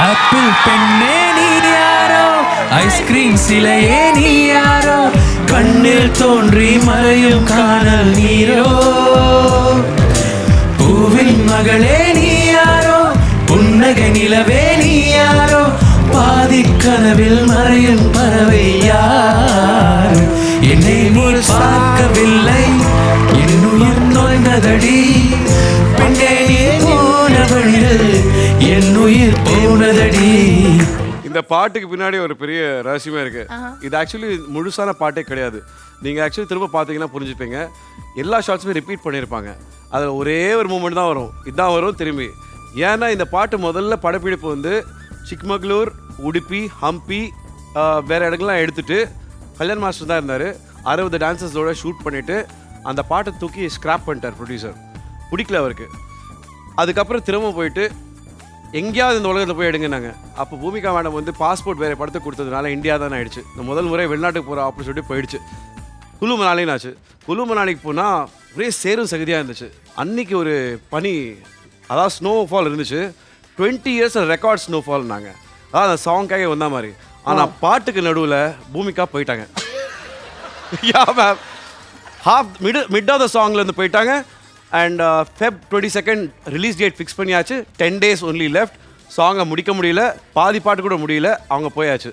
Apple பெண்ணே நீ யாரோ, ஐஸ்கிரீம் சிலையே நீ யாரோ, கண்ணில் தோன்றி மறையும் காணல் நீரோ, பூவின் மகளே நீ யாரோ, புன்னகை நிலவே நீ யாரோ, பாதி கனவில் மறையும் பறவை யார், என்னை நீ பார்க்கவில்லை என் உயிர் நோய்ந்ததடி, பெண்ணே நீ போன வழியில் என் உயிர் போனதடி. இந்த பாட்டுக்கு பின்னாடி ஒரு பெரிய ரகசியமே இருக்கு. இது ஆக்சுவலி முழுசான பாட்டே கிடையாது. நீங்க ஆக்சுவலி திரும்ப பார்த்தீங்கன்னா புரிஞ்சுப்பீங்க. எல்லா ஷார்ட்ஸுமே ரிப்பீட் பண்ணியிருப்பாங்க. அதில் ஒரே ஒரு மூமெண்ட் தான் வரும், இதுதான் வரும் திரும்பி. ஏன்னா இந்த பாட்டு முதல்ல படப்பிடிப்பு வந்து சிக்மகளூர், உடுப்பி, ஹம்பி வேற இடங்கள்லாம் எடுத்துட்டு கல்யாண் மாஸ்டர் தான் இருந்தார். 60 டான்சர்ஸோட ஷூட் பண்ணிட்டு அந்த பாட்டை தூக்கி ஸ்கிராப் பண்ணிட்டார் ப்ரொடியூசர். பிடிக்கல அவருக்கு. அதுக்கப்புறம் திரும்ப போயிட்டு எங்கேயாவது இந்த உலகத்தில் போய் எடுங்கன்னாங்க. அப்போ பூமிகா மேடம் வந்து பாஸ்போர்ட் வேறு படத்தை கொடுத்ததுனால இந்தியா தான் ஆயிடுச்சு. இந்த முதல் முறை வெளிநாட்டுக்கு போகிற ஆப்பர்ச்சுனிட்டி போயிடுச்சு. குழு மணாலின்னு ஆச்சு. குழு மணாலிக்கு போனால் ஒரே சேரும் சகதியாக இருந்துச்சு. அன்னைக்கு ஒரு பனி, அதாவது ஸ்னோஃபால் இருந்துச்சு. 20 இயர்ஸ் ரெக்கார்ட் ஸ்னோஃபால்னாங்க. அதான் அந்த சாங்காக வந்த மாதிரி. ஆனால் பாட்டுக்கு நடுவில் பூமிகா போயிட்டாங்க. Yeah ma'am, mid of the சாங்லேருந்து போயிட்டாங்க. And Feb 22 release date fix பண்ணியாச்சு. 10 days ஒன்லி லெஃப்ட். சாங்கை முடிக்க முடியல, பாதி பாட்டு கூட முடியல, அவங்க போயாச்சு.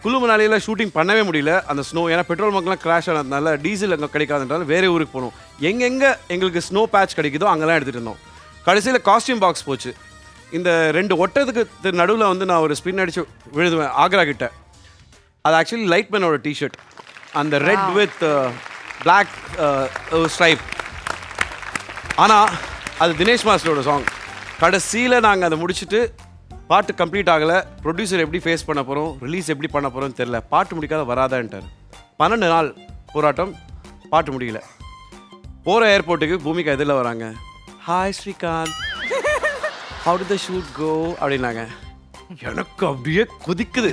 குழு மணாலியில் ஷூட்டிங் பண்ணவே முடியல அந்த ஸ்னோ. ஏன்னா பெட்ரோல் பங்க்லாம் கிராஷ் ஆனதுனால டீசல் அங்கே கிடைக்காதுனால வேறு ஊருக்கு போகணும். எங்கெங்கே எங்களுக்கு ஸ்னோ பேட்ச் கிடைக்குதோ அங்கெல்லாம் எடுத்துகிட்டு இருந்தோம். கடைசியில் காஸ்டியூம் பாக்ஸ் போச்சு. இந்த 2 ஒட்டத்துக்கு நடுவில் வந்து நான் ஒரு ஸ்பின் அடித்து விழுதுவேன் ஆக்ரா கிட்ட. அது ஆக்சுவலி லைட் மேனோட டிஷர்ட், அந்த ரெட் வித் பிளாக் ஸ்ட்ரைப். ஆனால் அது தினேஷ் மாஸ்டரோட சாங். கடைசியில் நாங்கள் அதை முடிச்சுட்டு பாட்டு கம்ப்ளீட் ஆகலை. ப்ரொடியூசர் எப்படி ஃபேஸ் பண்ண போகிறோம், ரிலீஸ் எப்படி பண்ண போகிறோம்னு தெரில. பாட்டு முடிக்காத வராதான்ட்டார். 12 நாள் போராட்டம், பாட்டு முடியல. போகிற ஏர்போர்ட்டுக்கு பூமிகா எதில் வராங்க. Hi Srikanth, how do the shoot go அப்படின்னாங்க. எனக்கு அப்படியே கொதிக்குது.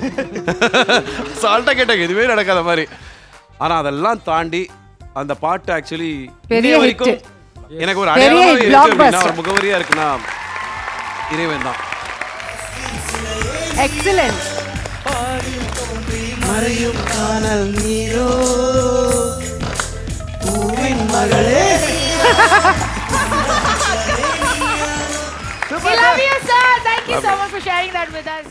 சால்ட்டாக கேட்டாங்க, எதுவுமே நடக்காத மாதிரி. ஆனால் அதெல்லாம் தாண்டி அந்த பாட்டு ஆக்சுவலி வரைக்கும் எனக்கு ஒரு அடையாளமாக இருக்கு அப்படின்னா, ஒரு முகவரியா இருக்குன்னா இறைவன் தான். எக்ஸலென்ட். மறையும் காணல் நீரோ, பூவின் மகளே. We love you, sir. Thank you so much for sharing that with us.